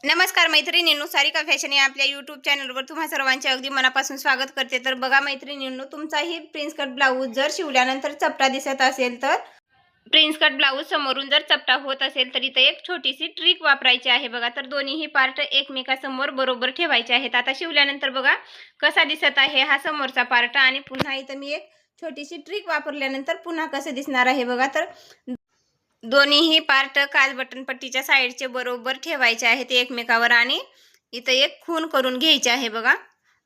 नमस्कार मैत्रिणींनो, सारिका फॅशन या आपल्या यूट्यूब चॅनलवर तुम्हा सर्वांचे अगदी मनापासून स्वागत करते। तर बघा मैत्रिणींनो, तुमचाही प्रिन्स कट ब्लाऊज जर शिवल्यानंतर चपटा दिसत असेल तर प्रिन्स कट ब्लाऊज समोरून जर चपटा होत असेल तर इथं एक छोटीशी ट्रिक वापरायची आहे बघा। तर दोन्हीही पार्ट एकमेकांसमोर बरोबर ठेवायचे आहेत। आता शिवल्यानंतर बघा कसा दिसत आहे हा समोरचा पार्ट, आणि पुन्हा इथं मी एक छोटीशी ट्रिक वापरल्यानंतर पुन्हा कसं दिसणार आहे बघा। तर दोन्हीही पार्ट काज बटन पट्टीच्या साईडचे बरोबर ठेवायचे आहेत एकमेकावर, आणि इथं एक खून करून घ्यायची आहे बघा।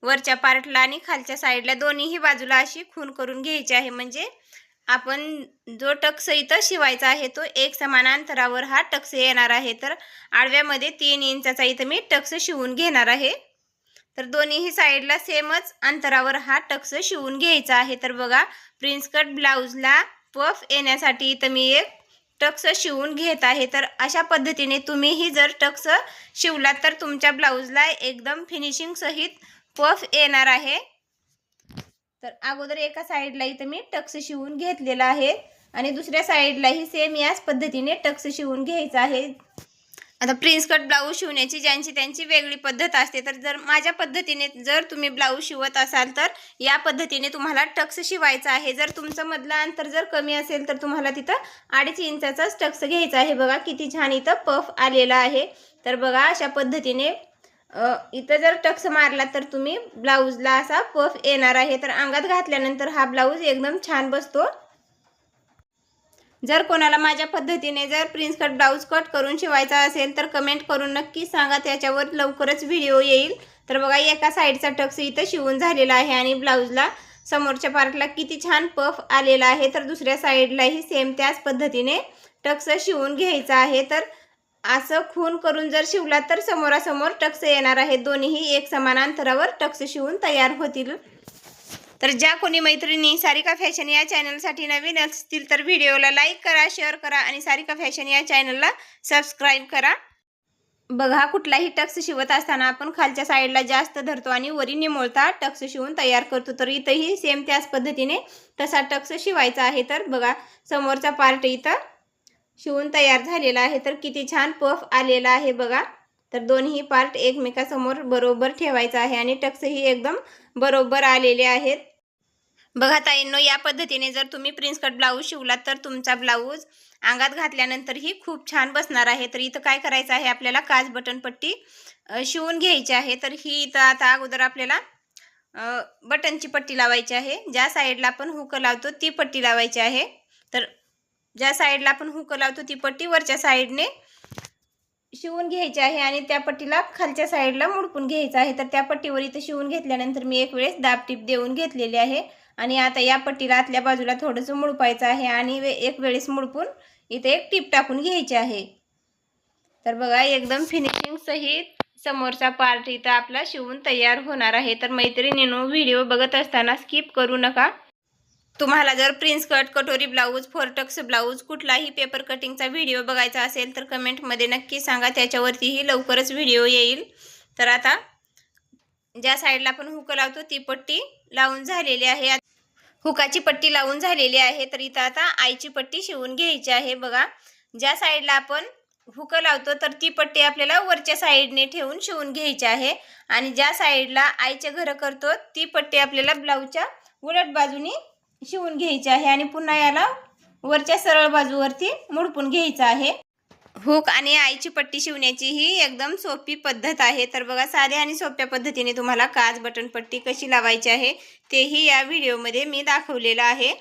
वरच्या पार्टला आणि खालच्या साईडला दोन्हीही बाजूला अशी खून करून घ्यायची आहे, म्हणजे आपण जो टक्स इथं शिवायचा आहे तो एक समान अंतरावर हा टक्स येणार आहे। तर आडव्यामध्ये 3 इंचाचा इथं मी टक्स शिवून घेणार आहे। तर दोन्हीही साईडला सेमच अंतरावर हा टक्स शिवून घ्यायचा आहे। तर बघा प्रिन्स कट ब्लाऊजला पफ येण्यासाठी इथं मी एक टक्स शिवून घेत आहे। तर अशा पद्धतीने तुम्हीही जर टक्स शिवला तर तुमच्या ब्लाऊजला एकदम फिनिशिंग सहित पफ येणार आहे। तर अगोदर एका साईडला इथं मी टक्स शिवून घेतलेला आहे आणि दुसऱ्या साईडलाही सेम याच पद्धतीने टक्स शिवून घ्यायचा आहे। आता प्रिन्स कट ब्लाऊज शिवण्याची ज्यांची त्यांची वेगळी पद्धत असते, तर जर माझ्या पद्धतीने जर तुम्ही ब्लाऊज शिवत असाल तर या पद्धतीने तुम्हाला टक्स शिवायचा आहे। जर तुमचं मधलं अंतर जर कमी असेल तर तुम्हाला तिथं 2.5 इंचाचाच टक्स घ्यायचा आहे। बघा किती छान इथं पफ आलेला आहे। तर बघा अशा पद्धतीने इथं जर टक्स मारला तर तुम्ही ब्लाऊजला असा पफ येणार आहे। तर अंगात घातल्यानंतर हा ब्लाऊज एकदम छान बसतो। जर कोणाला माझ्या पद्धतीने जर प्रिन्स कट ब्लाऊज कट करून शिवायचा असेल तर कमेंट करून नक्की सांगा, त्याच्यावर लवकरच व्हिडिओ येईल। तर बघा एका साईडचा टक्स इथं शिवून झालेला आहे आणि ब्लाऊजला समोरच्या पार्टला किती छान पफ आलेला आहे। तर दुसऱ्या साईडलाही सेम त्याच पद्धतीने टक्स शिवून घ्यायचा आहे। तर असं खून करून जर शिवला तर समोरासमोर टक्स येणार आहे। दोन्हीही एक समान अंतरावर टक्स शिवून तयार होतील। तर ज्या कोणी मैत्रिणी सारिका फॅशन या चॅनलसाठी नवीन असतील तर व्हिडिओला लाईक करा, शेअर करा आणि सारिका फॅशन या चॅनलला सबस्क्राईब करा। बघा कुठलाही टक्स शिवत असताना आपण खालच्या साईडला जास्त धरतो आणि वरी निमुळता टक्स शिवून तयार करतो। तर इथंही सेम त्याच पद्धतीने तसा टक्स शिवायचा आहे। तर बघा समोरचा पार्ट इथं शिवून तयार झालेला आहे। तर किती छान पफ आलेला आहे बघा। तर दोन्ही पार्ट एकमेकांसमोर बरोबर ठेवायचा आहे आणि टक्सही एकदम बरोबर आलेले आहेत। बघा ताईंनो, या पद्धतीने जर तुम्ही प्रिन्स कट ब्लाऊज शिवलात तर तुमचा ब्लाऊज अंगात घातल्यानंतरही खूप छान बसणार आहे। तर इथं काय करायचं आहे, आपल्याला काज बटन पट्टी शिवून घ्यायची आहे। तर ही इथं आता अगोदर आपल्याला बटनची पट्टी लावायची आहे। ज्या साईडला आपण हुक लावतो ती पट्टी लावायची आहे। तर ज्या साईडला आपण हुक लावतो ती पट्टी वरच्या साईडने शिवून घ्यायची आहे आणि त्या पट्टीला खालच्या साईडला मुडपून घ्यायचं आहे। तर त्या पट्टीवर इथं शिवून घेतल्यानंतर मी एक वेळेस दाब टीप देऊन घेतलेली आहे आणि आता या पट्टीला आतल्या बाजूला थोडंसं मुडपायचं आहे आणि एक वेळेस मुडपून इथे एक टीप टाकून घ्यायची आहे। तर बघा एकदम फिनिशिंग सहित समोरचा पार्ट इथं आपला शिवून तयार होणार आहे। तर मैत्रिणींनो, व्हिडिओ बघत असताना स्किप करू नका। तुम्हाला जर प्रिन्स कट, कटोरी ब्लाऊज, फोर टक्स ब्लाऊज कुठलाही पेपर कटिंगचा व्हिडिओ बघायचा असेल तर कमेंटमध्ये नक्की सांगा, त्याच्यावरतीही लवकरच व्हिडिओ येईल। तर आता ज्या साईडला आपण हुक लावतो ती पट्टी लावून झालेली आहे, हुकाची पट्टी लावून झालेली आहे। तर इथं आता आईची पट्टी शिवून घ्यायची आहे। बघा ज्या साईडला आपण हुक लावतो तर ती पट्टी आपल्याला वरच्या साईडने ठेवून शिवून घ्यायची आहे आणि ज्या साईडला आईचे घर करतो ती पट्टी आपल्याला ब्लाऊजच्या उलट बाजूने शिवून घ्यायची आहे आणि पुन्हा याला वरच्या सरळ बाजूवरती मुडपून घ्यायचं आहे। हुक आणि आईची पट्टी शिवण्याची ही एकदम सोपी पद्धत आहे। तर बघा साध्या आणि सोप्या पद्धतीने तुम्हाला काज बटन पट्टी कशी लावायची आहे तेही या व्हिडिओमध्ये मी दाखवलेलं आहे।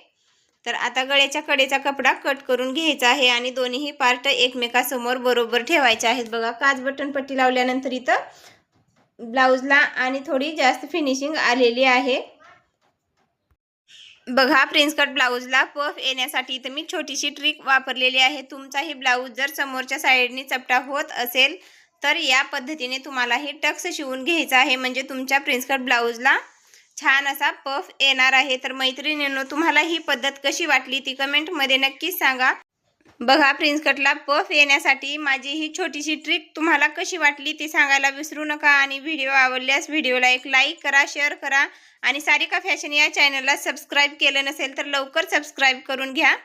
तर आता गळ्याच्या कडेचा कपडा कट करून घ्यायचा आहे आणि दोन्हीही पार्ट एकमेकांसमोर बरोबर ठेवायचे आहेत। बघा काज बटन पट्टी लावल्यानंतर इथं ब्लाऊजला आणि थोडी जास्त फिनिशिंग आलेली आहे। बघा प्रिन्स कट ब्लाऊजला पफ येण्यासाठी इथं मी छोटीशी ट्रिक वापरलेली आहे। तुमचाही ब्लाऊज जर समोरच्या साईडने चपटा होत असेल तर या पद्धतीने तुम्हाला हे टक्स शिवून घ्यायचा आहे, म्हणजे तुमच्या प्रिन्स कट ब्लाऊजला छान असा पफ येणार आहे। तर मैत्रिणींनो, तुम्हाला ही पद्धत कशी वाटली ती कमेंटमध्ये नक्कीच सांगा। बघा प्रिन्स कटला पफ येण्यासाठी माझी ही छोटीशी ट्रिक तुम्हाला कशी वाटली ती सांगायला विसरू नका आणि व्हिडिओ आवडल्यास व्हिडिओला एक लाईक करा, शेअर करा आणि सारिका फॅशन या चॅनलला सबस्क्राईब केलं नसेल तर लवकर सबस्क्राईब करून घ्या।